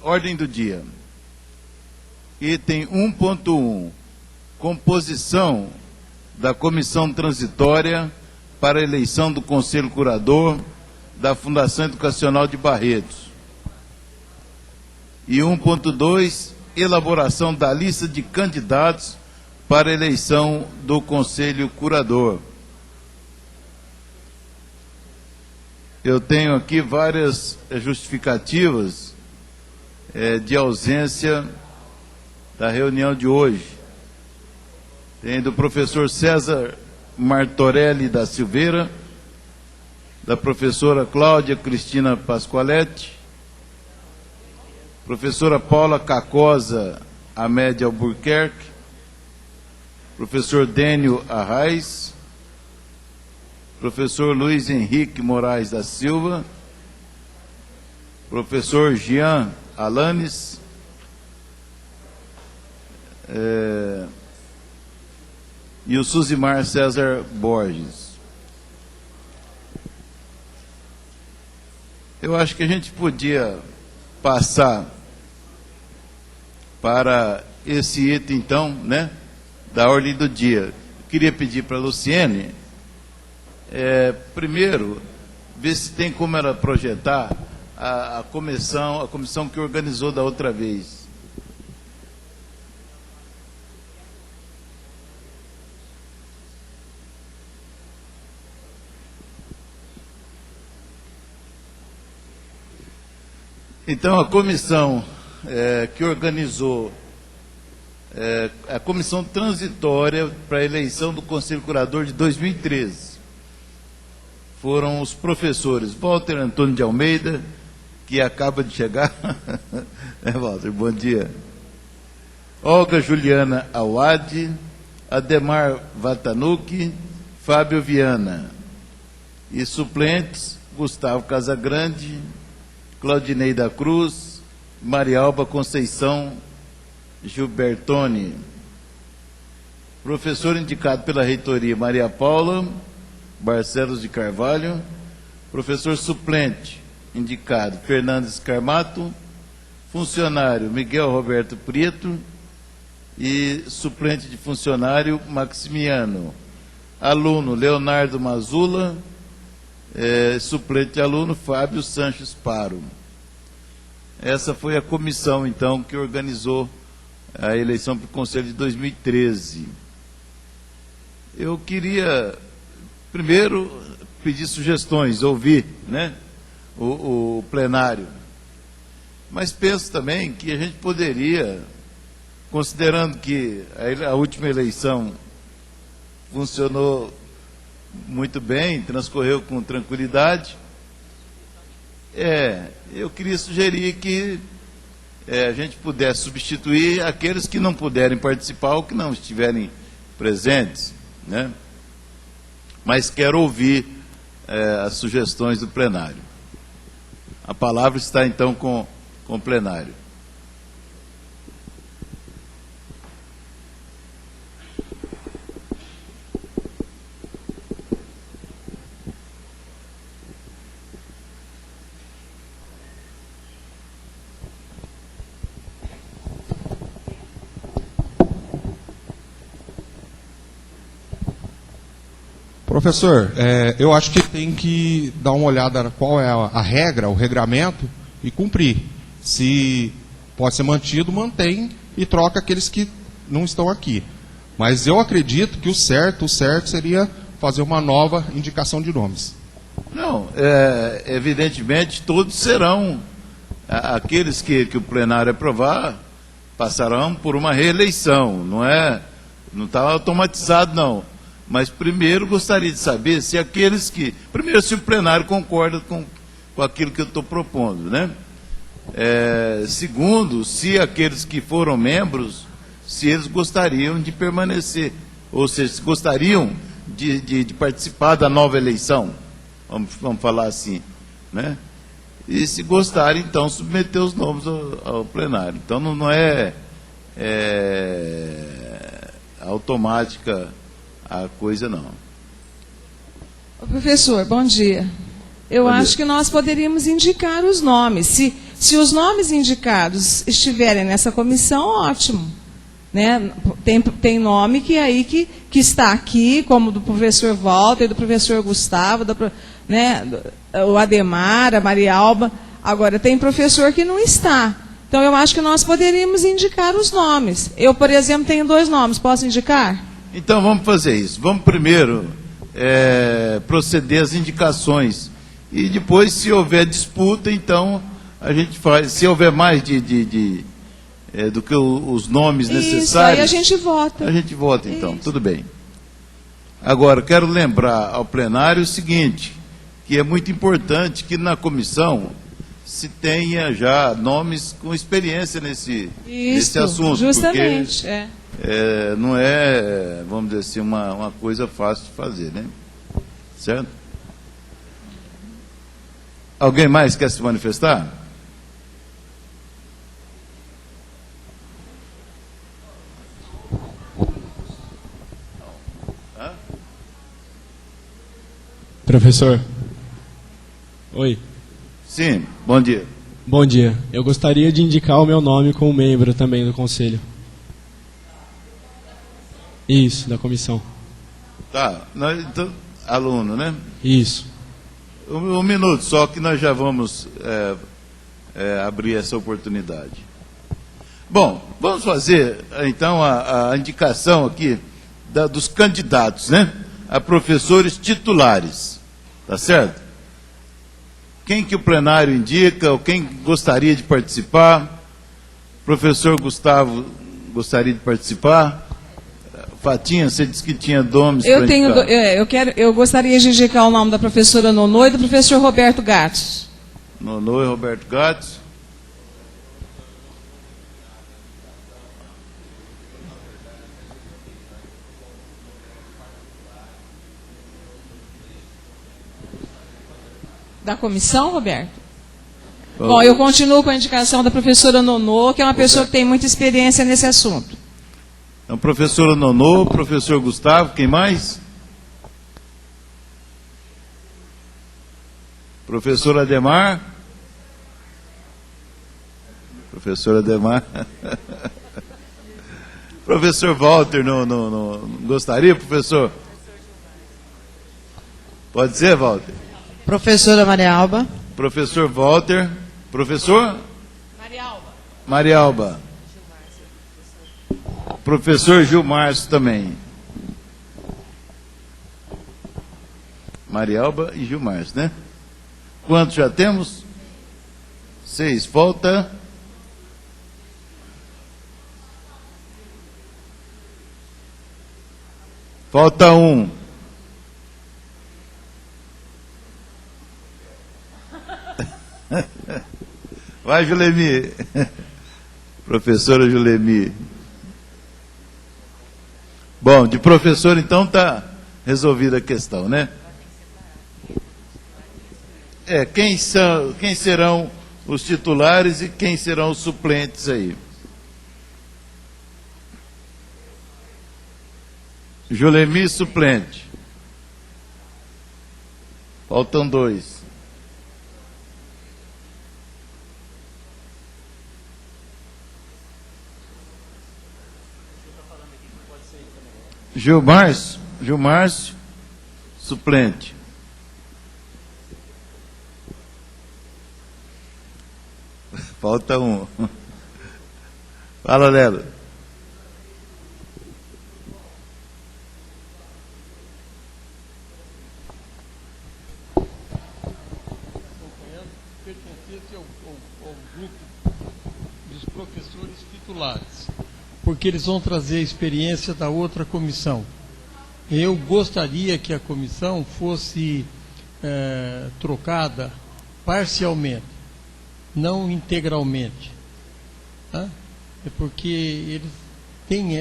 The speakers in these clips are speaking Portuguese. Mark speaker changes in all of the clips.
Speaker 1: Ordem do dia. Item 1.1. Composição da Comissão Transitória para a eleição do Conselho Curador da Fundação Educacional de Barretos. E 1.2. Elaboração da lista de candidatos para a eleição do Conselho Curador. Eu tenho aqui várias justificativas de ausência da reunião de hoje. Tem do professor César Martorelli da Silveira, da professora Cláudia Cristina Pascoaletti, professora Paula Cacosa Amédia Albuquerque, professor Dênio Arraes, professor Luiz Henrique Moraes da Silva, professor Jean Alanes, e o Suzimar César Borges. Eu acho que a gente podia passar para esse item, então, né, da ordem do dia. Eu queria pedir para a Luciene, primeiro, ver se tem como ela projetar a comissão que organizou da outra vez. Então, a comissão que organizou a comissão transitória para a eleição do Conselho Curador de 2013 foram os professores Walter Antônio de Almeida, que acaba de chegar, Walter, bom dia, Olga Juliana Awad, Ademar Vatanucci, Fábio Viana, e suplentes Gustavo Casagrande, Claudinei da Cruz, Marialba Conceição Gilbertoni. Professor indicado pela reitoria, Maria Paula Barcelos de Carvalho. Professor suplente indicado, Fernandes Carmato. Funcionário, Miguel Roberto Prieto. E suplente de funcionário, Maximiano. Aluno, Leonardo Mazula. Suplente de aluno, Fábio Sanches Paro. Essa foi a comissão, então, que organizou a eleição para o Conselho de 2013. Eu queria, primeiro, pedir sugestões, ouvir, né, o plenário. Mas penso também que a gente poderia, considerando que a última eleição funcionou muito bem, transcorreu com tranquilidade, eu queria sugerir que a gente pudesse substituir aqueles que não puderem participar ou que não estiverem presentes, né? Mas quero ouvir as sugestões do plenário. A palavra está, então, com o plenário.
Speaker 2: Professor, eu acho que tem que dar uma olhada qual é a regra, o regramento, e cumprir. Se pode ser mantido, mantém e troca aqueles que não estão aqui. Mas eu acredito que o certo seria fazer uma nova indicação de nomes. Não,
Speaker 1: evidentemente todos serão, aqueles que o plenário aprovar, passarão por uma reeleição, não está automatizado, não. Mas primeiro gostaria de saber se aqueles que... Primeiro, se o plenário concorda com aquilo que eu estou propondo, né? Segundo, se aqueles que foram membros, se eles gostariam de permanecer, ou seja, se gostariam de participar da nova eleição, vamos falar assim, né? E se gostarem, então, submeter os nomes ao plenário. Então, não é automática a coisa, não.
Speaker 3: Professor, bom dia. Eu acho que nós poderíamos indicar os nomes. Se Se os nomes indicados estiverem nessa comissão, ótimo. Né? Tem nome que está aqui, como do professor Walter, do professor Gustavo, né? O Ademar, a Maria Alba. Agora, tem professor que não está. Então, eu acho que nós poderíamos indicar os nomes. Eu, por exemplo, tenho 2 nomes. Posso indicar?
Speaker 1: Então, vamos fazer isso. Vamos primeiro proceder às indicações. E depois, se houver disputa, então, a gente faz. Se houver mais do que os nomes necessários...
Speaker 3: Isso, aí a gente vota.
Speaker 1: A gente vota, então.
Speaker 3: Isso.
Speaker 1: Tudo bem. Agora, quero lembrar ao plenário o seguinte, que é muito importante que na comissão se tenha já nomes com experiência nesse assunto.
Speaker 3: Justamente,
Speaker 1: porque não é, vamos dizer assim, uma coisa fácil de fazer, né? Certo? Alguém mais quer se manifestar?
Speaker 4: Professor. Oi.
Speaker 1: Sim, bom dia.
Speaker 4: Bom dia. Eu gostaria de indicar o meu nome como membro também do conselho. Isso, da comissão.
Speaker 1: Tá, então, aluno, né?
Speaker 4: Isso.
Speaker 1: Um minuto, só que nós já vamos abrir essa oportunidade. Bom, vamos fazer, então, a indicação aqui dos candidatos, né? A professores titulares, tá certo? Quem que o plenário indica, ou quem gostaria de participar? Professor Gustavo gostaria de participar? Fatinha, você disse que tinha nomes para indicar.
Speaker 3: Eu gostaria de indicar o nome da professora Nonô e do professor Roberto Gatos.
Speaker 1: Nonô e Roberto Gatos.
Speaker 3: Da comissão, Roberto? Bom, eu continuo com a indicação da professora Nonô, que é uma pessoa que tem muita experiência nesse assunto.
Speaker 1: Então, professora Nonô, professor Gustavo, quem mais? Professor Ademar? Professor Ademar? Professor Walter, não gostaria, professor? Pode ser, Walter?
Speaker 5: Professora Maria Alba.
Speaker 1: Professor Walter. Professor?
Speaker 3: Maria Alba.
Speaker 1: Maria Alba. Professor Gilmárcio também. Maria Alba e Gilmárcio, né? Quantos já temos? 6. Falta... Falta 1. Vai, Julemi. Professora Julemi. Bom, de professor, então, está resolvida a questão, né? Quem serão os titulares e quem serão os suplentes aí? Julemi, suplente. Faltam 2. Gilmárcio, suplente. Falta 1. Fala, Lelo.
Speaker 6: Pertencesse ao grupo dos professores titulares, porque eles vão trazer a experiência da outra comissão. Eu gostaria que a comissão fosse trocada parcialmente, não integralmente. Tá? É porque eles têm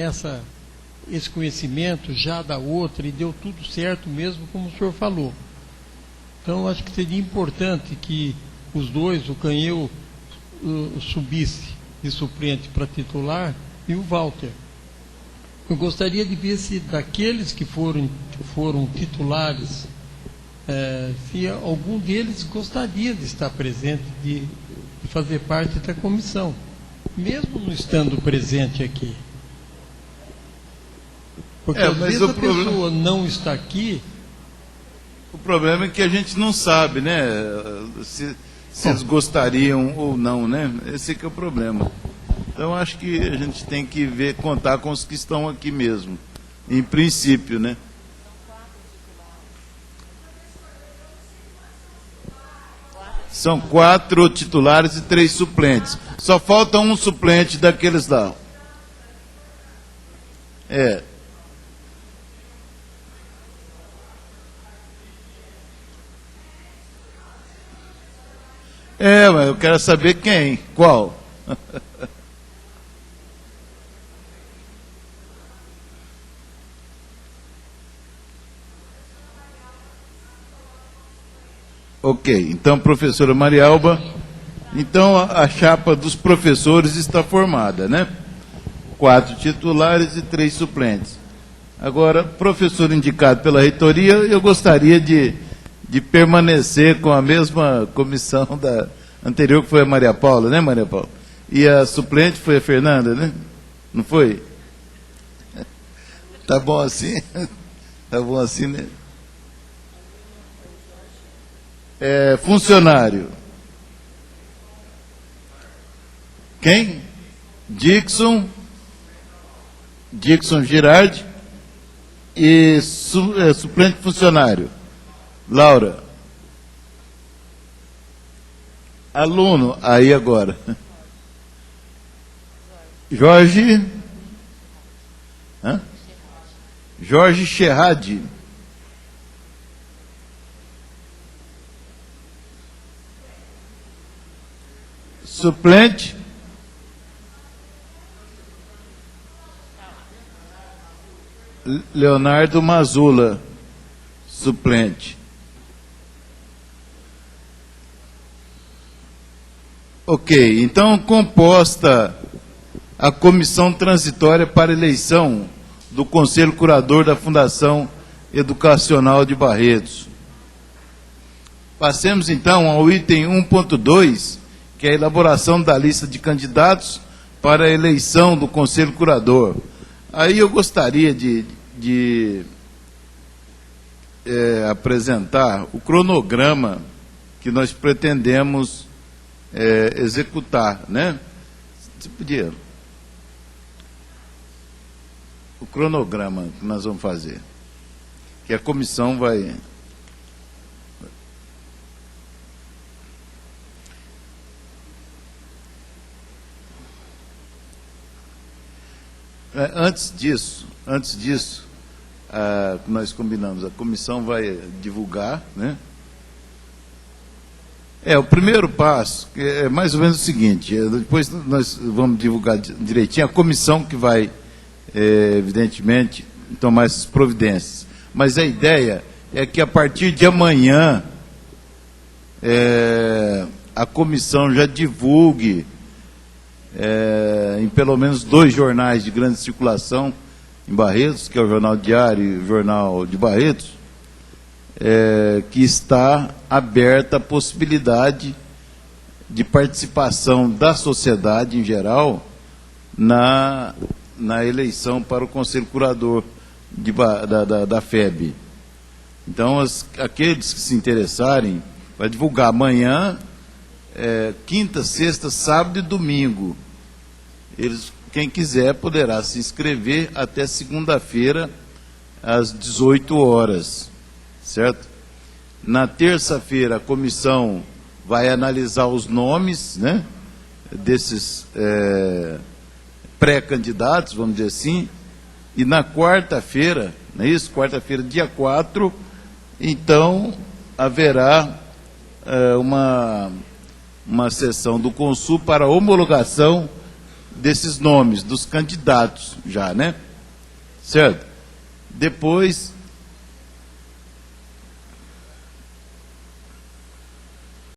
Speaker 6: esse conhecimento já da outra e deu tudo certo mesmo, como o senhor falou. Então, acho que seria importante que os dois, o Canheu subisse de suplente para titular e o Walter. Eu gostaria de ver se daqueles que foram titulares, se algum deles gostaria de estar presente, de de fazer parte da comissão, mesmo não estando presente aqui. Porque às
Speaker 1: mas
Speaker 6: vezes
Speaker 1: o
Speaker 6: a
Speaker 1: problema-
Speaker 6: pessoa não está aqui.
Speaker 1: O problema é que a gente não sabe, né? Se eles gostariam ou não, né? Esse que é o problema. Então, acho que a gente tem que ver, contar com os que estão aqui mesmo, em princípio, né? São 4 titulares e 3 suplentes. Só falta um suplente daqueles lá. É. Mas eu quero saber quem, qual. Ok, então, professora Marialba, então a chapa dos professores está formada, né? 4 titulares e 3 suplentes. Agora, professor indicado pela reitoria, eu gostaria de permanecer com a mesma comissão da anterior, que foi a Maria Paula, né, Maria Paula? E a suplente foi a Fernanda, né? Não foi? Tá bom assim? Tá bom assim, né? Funcionário. Quem? Dixon Girardi. E suplente funcionário. Laura. Aluno, aí agora. Jorge. Jorge Scherradi. Suplente. Leonardo Mazula. Suplente. Ok, então composta a comissão transitória para eleição do Conselho Curador da Fundação Educacional de Barretos. Passemos então ao item 1.2, que é a elaboração da lista de candidatos para a eleição do Conselho Curador. Aí eu gostaria de apresentar o cronograma que nós pretendemos executar, né? Você podia... O cronograma que nós vamos fazer, que a comissão vai... Antes disso, nós combinamos, a comissão vai divulgar, né? O primeiro passo é mais ou menos o seguinte, depois nós vamos divulgar direitinho, a comissão que vai, evidentemente, tomar essas providências. Mas a ideia é que a partir de amanhã, a comissão já divulgue, em pelo menos 2 jornais de grande circulação em Barretos, que é o Jornal Diário e o Jornal de Barretos, que está aberta a possibilidade de participação da sociedade em geral na eleição para o Conselho Curador da FEB. Então, aqueles que se interessarem, vai divulgar amanhã, quinta, sexta, sábado e domingo. Quem quiser poderá se inscrever até segunda-feira, às 18 horas. Certo? Na terça-feira, a comissão vai analisar os nomes, né, desses pré-candidatos, vamos dizer assim, e na quarta-feira, não é isso? Quarta-feira, dia 4, então haverá uma sessão do Consul para homologação desses nomes, dos candidatos já, né? Certo? Depois